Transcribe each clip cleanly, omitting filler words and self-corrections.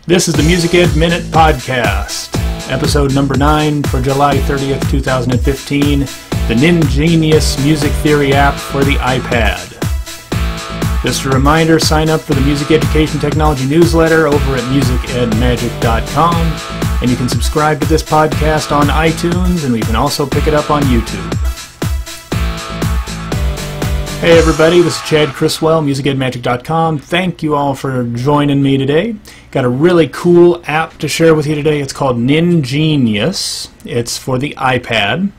This is the Music Ed Minute Podcast, episode number 9 for July 30th, 2015, the NinGenius Music Theory app for the iPad. Just a reminder, sign up for the Music Education Technology newsletter over at musicedmagic.com, and you can subscribe to this podcast on iTunes, and you can also pick it up on YouTube. Hey everybody, this is Chad Criswell, musicedmagic.com. Thank you all for joining me today. Got a really cool app to share with you today. It's called NinGenius. It's for the iPad,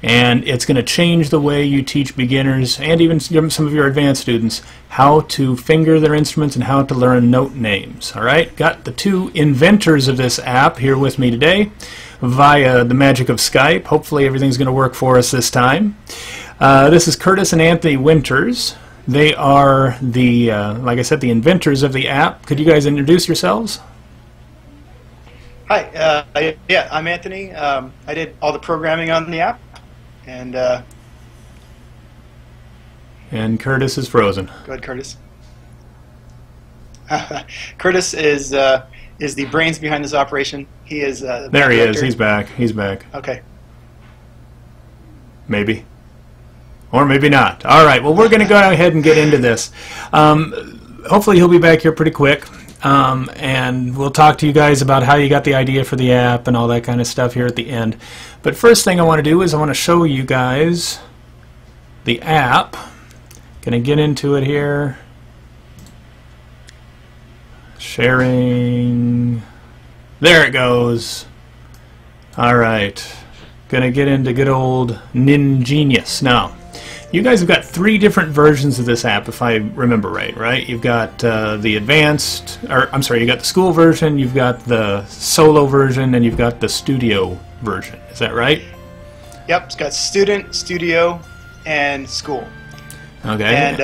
and it's going to change the way you teach beginners and even some of your advanced students how to finger their instruments and how to learn note names. Alright, got the two inventors of this app here with me today via the magic of Skype. Hopefully everything's going to work for us this time. This is Curtis and Anthony Winters. They are the, like I said, the inventors of the app. Could you guys introduce yourselves? Hi, yeah, I'm Anthony. I did all the programming on the app, and Curtis is frozen. Go ahead, Curtis. Curtis is the brains behind this operation. He is the there he director. is. He's back. He's back. Okay. Maybe. Or maybe not. All right, well, we're going to go ahead and get into this. Hopefully he'll be back here pretty quick, and we'll talk to you guys about how you got the idea for the app and all that kind of stuff here at the end. But first thing I want to do is I want to show you guys the app. Going to get into it here. Sharing. There it goes. All right. Going to get into good old NinGenius. Now, you guys have got 3 different versions of this app, if I remember right? You've got the advanced, or I'm sorry, you got the school version, you've got the solo version, and you've got the studio version. Is that right? Yep, it's got student, studio, and school. Okay. And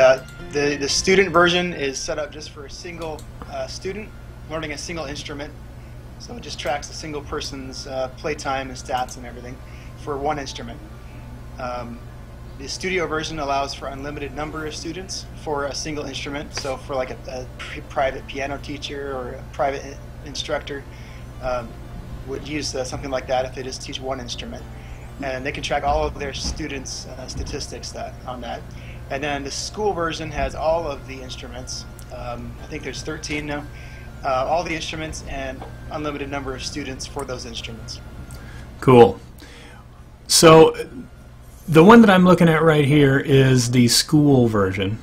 the student version is set up just for a single student learning a single instrument. So it just tracks a single person's playtime and stats and everything for one instrument. The studio version allows for unlimited number of students for a single instrument. So for like a private piano teacher or a private instructor would use something like that if they just teach one instrument. And they can track all of their students' statistics on that. And then the school version has all of the instruments. I think there's 13 now. All the instruments and unlimited number of students for those instruments. Cool. So the one that I'm looking at right here is the school version,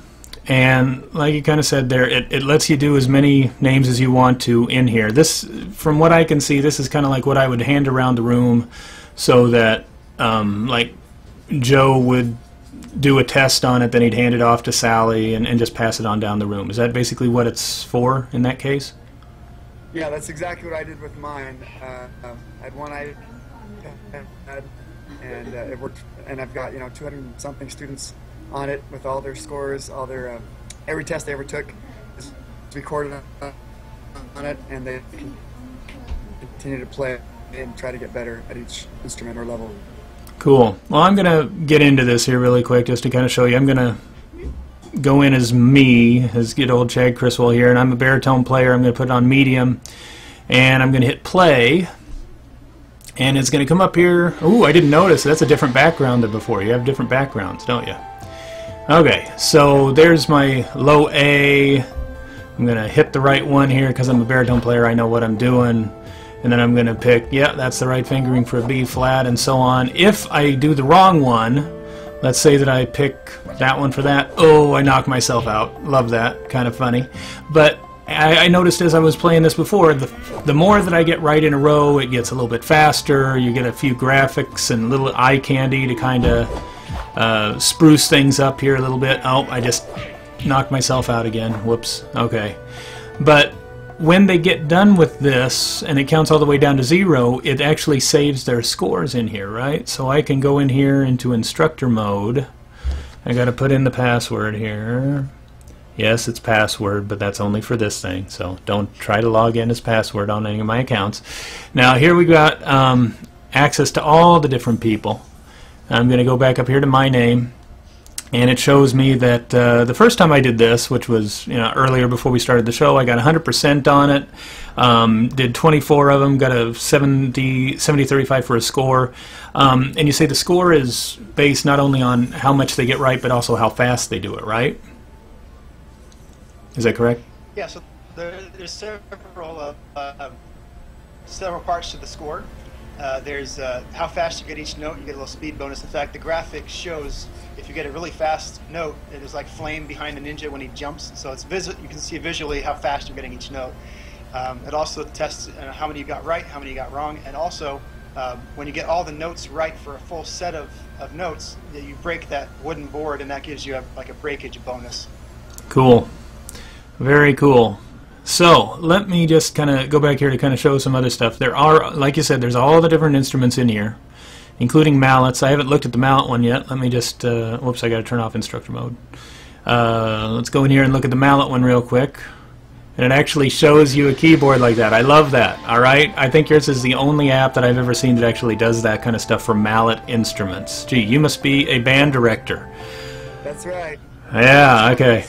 and like you kind of said there, it lets you do as many names as you want to in here. This, from what I can see, this is kind of like what I would hand around the room so that like Joe would do a test on it, then he'd hand it off to Sally and just pass it on down the room. Is that basically what it's for in that case? Yeah, that's exactly what I did with mine. I had one iPad, and it worked. And I've got 200-something students on it with all their scores, all their every test they ever took is recorded on it, and they can continue to play and try to get better at each instrument or level. Cool. Well, I'm gonna get into this here really quick just to kind of show you. I'm gonna go in as me, as good old Chad Criswell here, and I'm a baritone player. I'm going to put it on medium, and I'm going to hit play, and it's going to come up here. Ooh, I didn't notice. That's a different background than before. You have different backgrounds, don't you? Okay, so there's my low A. I'm going to hit the right one here because I'm a baritone player. I know what I'm doing. And then I'm going to pick, yeah, that's the right fingering for a B flat, and so on. If I do the wrong one, let's say that I pick that one for that. Oh, I knock myself out. Love that. Kind of funny. But I noticed as I was playing this before, the more that I get right in a row, it gets a little bit faster. You get a few graphics and little eye candy to kind of spruce things up here a little bit. Oh, I just knocked myself out again. Whoops. Okay. But when they get done with this and it counts all the way down to 0, it actually saves their scores in here, right? So I can go in here into Instructor Mode. I got to put in the password here. Yes, it's password, but that's only for this thing, so don't try to log in as password on any of my accounts. Now here we got access to all the different people. I'm going to go back up here to my name, and it shows me that the first time I did this, which was earlier before we started the show, I got 100% on it. Did 24 of them, got a 70-35 for a score. And you say the score is based not only on how much they get right, but also how fast they do it, right? Is that correct? Yeah, so there's several parts to the score. There's how fast you get each note. You get a little speed bonus. In fact, the graphic shows if you get a really fast note, it is like flame behind a ninja when he jumps. So it's you can see visually how fast you're getting each note. It also tests how many you got right, how many you got wrong, and also when you get all the notes right for a full set of notes, you break that wooden board, and that gives you like a breakage bonus. Cool. Very cool. So let me just kind of go back here to kind of show some other stuff. There are, like you said, there's all the different instruments in here, including mallets. I haven't looked at the mallet one yet. Let me just, whoops, I got to turn off Instructor Mode. Let's go in here and look at the mallet one real quick. And it actually shows you a keyboard like that. I love that. All right, I think yours is the only app that I've ever seen that actually does that kind of stuff for mallet instruments. Gee, you must be a band director. That's right. Yeah. Okay.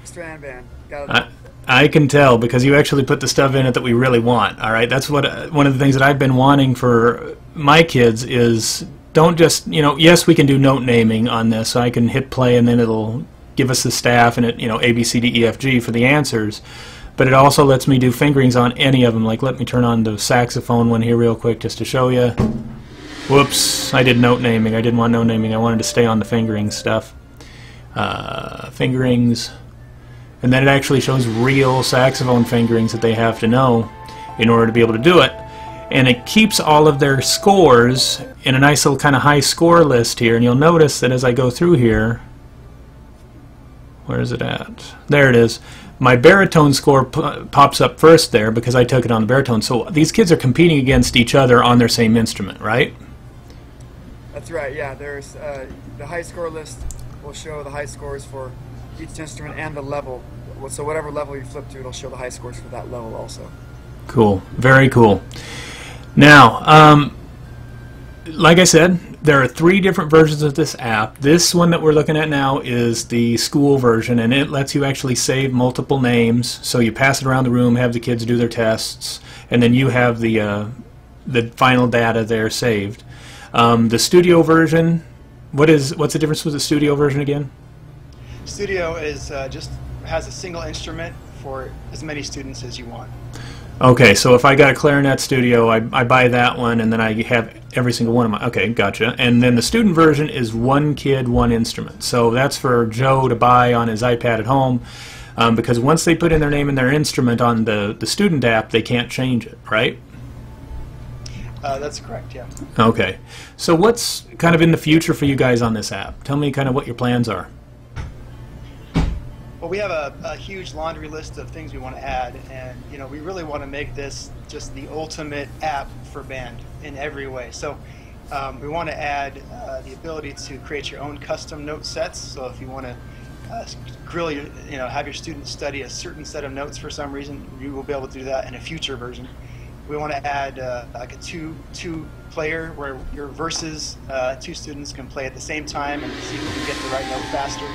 Strand band. Got it. I can tell because you actually put the stuff in it that we really want. All right, that's what one of the things that I've been wanting for my kids is don't just, you know, yes, we can do note naming on this, so I can hit play and then it'll give us the staff and it, you know, A, B, C, D, E, F, G for the answers. But it also lets me do fingerings on any of them. Like, let me turn on the saxophone one here real quick just to show you. Whoops, I did note naming. I didn't want note naming. I wanted to stay on the fingering stuff. Fingerings. And then it actually shows real saxophone fingerings that they have to know in order to be able to do it. And it keeps all of their scores in a nice little kind of high score list here. And you'll notice that as I go through here, where is it at? There it is. My baritone score pops up first there because I took it on the baritone. So these kids are competing against each other on their same instrument, right? That's right, yeah. There's the high score list will show the high scores for each instrument and the level. So whatever level you flip to, it'll show the high scores for that level also. Cool. Very cool. Now, like I said, there are 3 different versions of this app. This one that we're looking at now is the school version, and it lets you actually save multiple names. So you pass it around the room, have the kids do their tests, and then you have the final data there saved. The studio version, what's the difference with the studio version again? Studio is just has a single instrument for as many students as you want. Okay, so if I got a clarinet studio, I buy that one, and then I have every single one of my... Okay, gotcha. And then the student version is one kid, one instrument. So that's for Joe to buy on his iPad at home, because once they put in their name and their instrument on the student app, they can't change it, right? That's correct, yeah. Okay. So what's kind of in the future for you guys on this app? Tell me kind of what your plans are. Well, we have a huge laundry list of things we want to add, and you know, we really want to make this just the ultimate app for band in every way. So we want to add the ability to create your own custom note sets. So if you want to have your students study a certain set of notes for some reason, you will be able to do that in a future version. We want to add like a two player where your verses, 2 students can play at the same time and see who can get the right note faster.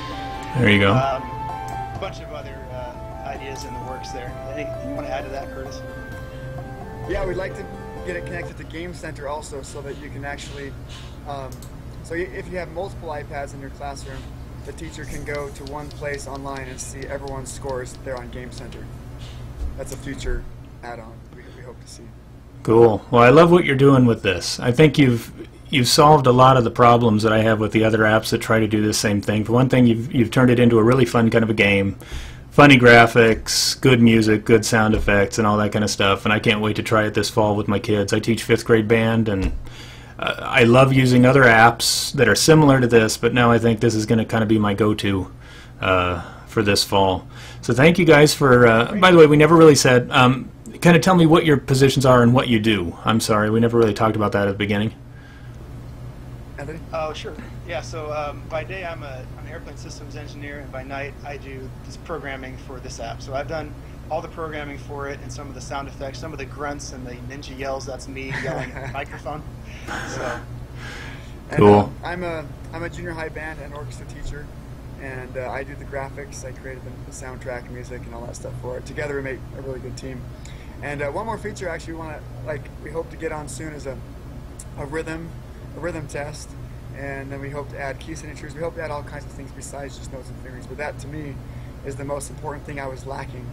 There you go. A bunch of other ideas in the works there. Anything you want to add to that, Curtis? Yeah, we'd like to get it connected to Game Center also, so that you can actually, if you have multiple iPads in your classroom, the teacher can go to one place online and see everyone's scores there on Game Center. That's a future add-on we hope to see. Cool. Well, I love what you're doing with this. I think you've solved a lot of the problems that I have with the other apps that try to do the same thing. For one thing, you've turned it into a really fun kind of a game. Funny graphics, good music, good sound effects, and all that kind of stuff. And I can't wait to try it this fall with my kids. I teach 5th grade band, and I love using other apps that are similar to this, but now I think this is going to kind of be my go-to for this fall. So thank you guys for, by the way, we never really said, kind of tell me what your positions are and what you do. I'm sorry, we never really talked about that at the beginning. Anthony? Oh, sure. Yeah, so by day I'm an airplane systems engineer, and by night I do this programming for this app. So I've done all the programming for it, and some of the sound effects, some of the grunts and the ninja yells, that's me yelling at the microphone. So. Cool. And, I'm a junior high band and orchestra teacher, and I do the graphics. I created the soundtrack, music, and all that stuff for it. Together we make a really good team. And one more feature actually we hope to get on soon is a rhythm test, and then we hope to add key signatures. We hope to add all kinds of things besides just notes and fingerings. But that to me is the most important thing I was lacking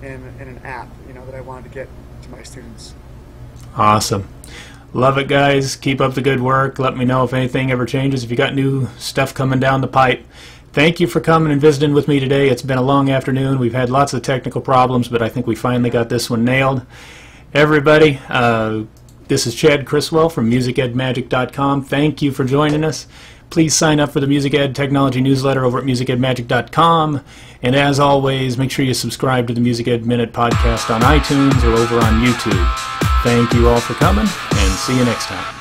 in an app, that I wanted to get to my students. Awesome. Love it, guys. Keep up the good work. Let me know if anything ever changes, if you got new stuff coming down the pipe. Thank you for coming and visiting with me today. It's been a long afternoon. We've had lots of technical problems, but I think we finally got this one nailed. Everybody, this is Chad Criswell from musicedmagic.com. Thank you for joining us. Please sign up for the Music Ed Technology newsletter over at musicedmagic.com. And as always, make sure you subscribe to the Music Ed Minute podcast on iTunes or over on YouTube. Thank you all for coming, and see you next time.